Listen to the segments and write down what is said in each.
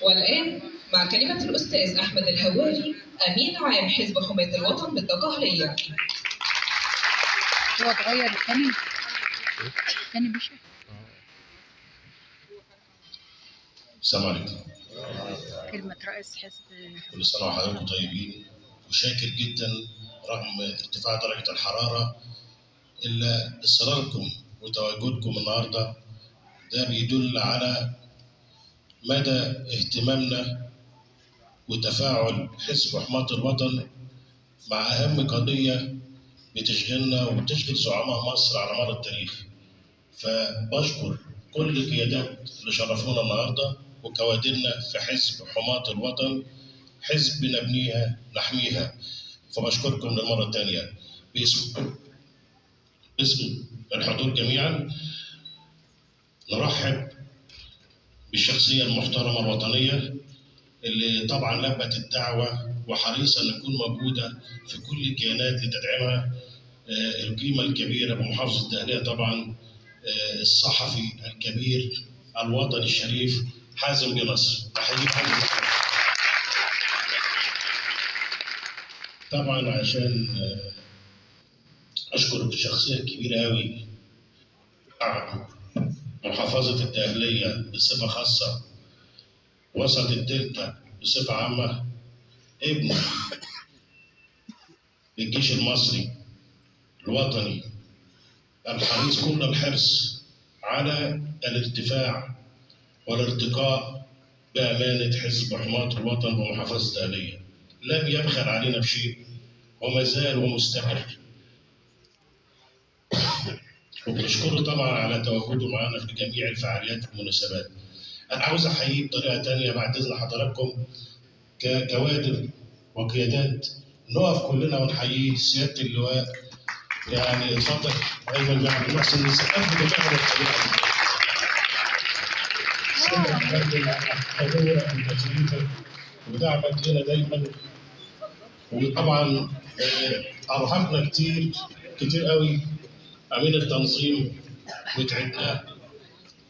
والآن مع كلمة الأستاذ أحمد الهواري أمين عام حزب حماة الوطن بالدقهلية. هو اتغير الثاني مشي. السلام عليكم. كلمة رئيس حزب. كل سنة وحضراتكم طيبين، وشاكر جدا رغم ارتفاع درجة الحرارة إلا إصراركم وتواجدكم النهاردة. ده بيدل على مدى اهتمامنا وتفاعل حزب حماة الوطن مع أهم قضية بتشغلنا وبتشغل زعماء مصر على مر التاريخ. فبشكر كل القيادات اللي شرفونا النهارده وكوادرنا في حزب حماة الوطن، حزب نبنيها نحميها. فبشكركم للمرة الثانية باسم الحضور جميعا. نرحب بالشخصية المحترمة الوطنية اللي طبعا لبت الدعوة وحريصة أن تكون موجودة في كل الكيانات لتدعيمها. القيمة الكبيرة بمحافظة الدقهلية طبعا الصحفي الكبير الوطني الشريف حازم بنصر. طبعا عشان أشكر الشخصية الكبيرة أوي محافظة الدقهلية بصفة خاصة، وسط الدلتا بصفة عامة، ابن الجيش المصري الوطني الحريص كل الحرص على الارتفاع والارتقاء بأمانة حزب حماة الوطن بمحافظة الدقهلية. لم يبخل علينا بشيء وما زال ومستمر. وبنشكره طبعا على تواجده معنا في جميع الفعاليات والمناسبات. أنا عاوز أحييه بطريقة تانية بعد إذن حضراتكم ككوادر وقيادات، نقف كلنا ونحييه سيادة اللواء. يعني اتفضل أيمن بن عبد المحسن نسقف له جميعا التشريفة ودعمك لنا دايما. وطبعا أرهقنا كتير قوي أمين التنظيم وتعبناه،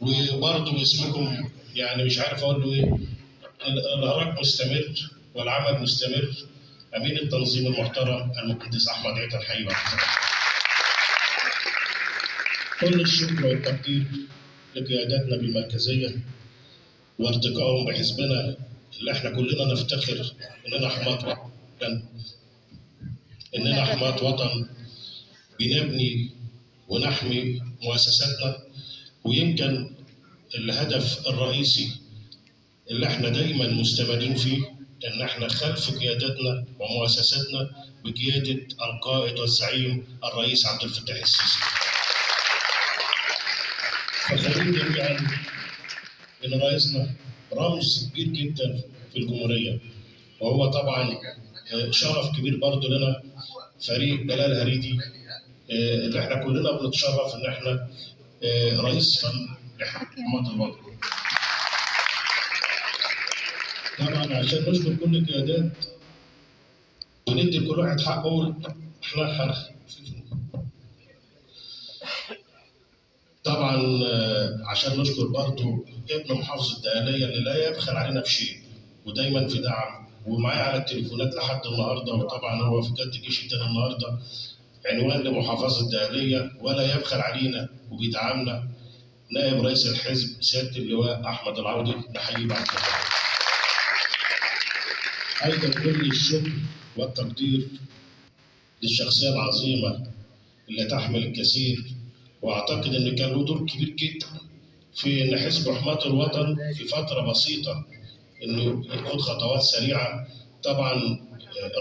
وبرضه اسمكم يعني مش عارف أقول له إيه. الإرهاق مستمر والعمل مستمر. أمين التنظيم المحترم المهندس أحمد عيطة الحقيقة. كل الشكر والتقدير لقياداتنا بالمركزية وارتقائهم بحزبنا اللي احنا كلنا نفتخر إننا حماة وطن بنبني ونحمي مؤسساتنا. ويمكن الهدف الرئيسي اللي احنا دايما مستمرين فيه ان احنا خلف قياداتنا ومؤسساتنا بقياده القائد والزعيم الرئيس عبد الفتاح السيسي. فخلينا جميعا ان رئيسنا رمز كبير جدا في الجمهوريه، وهو طبعا شرف كبير برضه لنا فريق جلال هريدي اللي احنا كلنا بنتشرف ان احنا رئيس حماة الوطن. طبعا عشان نشكر كل القيادات وندي لكل واحد حقه. احنا طبعا عشان نشكر برضه ابن محافظة الدقهلية اللي لا يبخل علينا بشيء ودايما في دعم ومعايا على التليفونات لحد النهارده. وطبعا هو في قيادة الجيش الثاني النهارده عنوان لمحافظة الدقهلية ولا يبخل علينا وبيدعمنا نائب رئيس الحزب سيادة اللواء أحمد العوضي. نحييه بعد كده. أيضا كل الشكر والتقدير للشخصية العظيمة اللي تحمل الكثير، وأعتقد إن كان له دور كبير جدا في إن حزب حماة الوطن في فترة بسيطة إنه ياخد خطوات سريعة. طبعا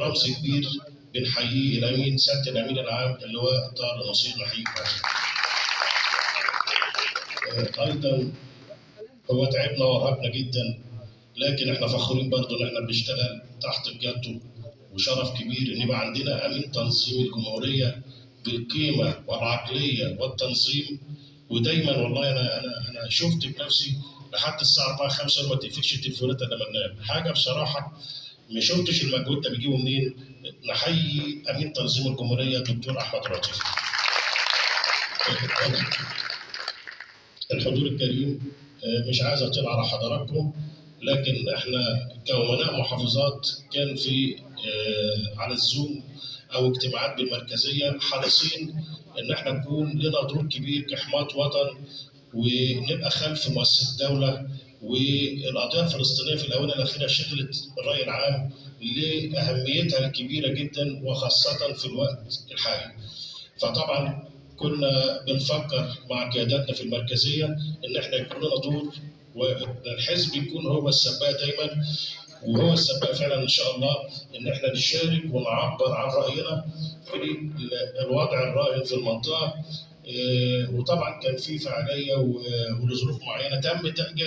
رمز كبير بنحييه الأمين سيادة الأمين العام اللواء طارق نصير. نحييه. أيضا هو تعبنا وارهقنا جدا، لكن احنا فخورين برضه ان احنا بنشتغل تحت قيادته. وشرف كبير ان يبقى عندنا امين تنظيم الجمهوريه بالقيمه والعقليه والتنظيم. ودايما والله انا شفت بنفسي لحد الساعه 4 5 ما تقفلش التليفونات الا لما ننام. حاجه بصراحه ما شفتش المجهود ده بيجيبه منين. نحيي امين تنظيم الجمهوريه الدكتور احمد لطيف. الحضور الكريم مش عايز اطيل على حضراتكم. لكن احنا كأمناء محافظات كان في على الزوم او اجتماعات بالمركزيه حريصين ان احنا نكون لنا دور كبير كحماة وطن ونبقى خلف مؤسسه الدوله. والقضيه الفلسطينيه في الاونه الاخيره شغلت الراي العام لاهميتها الكبيره جدا وخاصه في الوقت الحالي. فطبعا كنا بنفكر مع قياداتنا في المركزيه ان احنا يكون لنا دور والحزب يكون هو السباق دايما، وهو السباق فعلا ان شاء الله ان احنا نشارك ونعبر عن راينا في الوضع الراهن في المنطقه. وطبعا كان في فعاليه ولظروف معينه تم تاجيل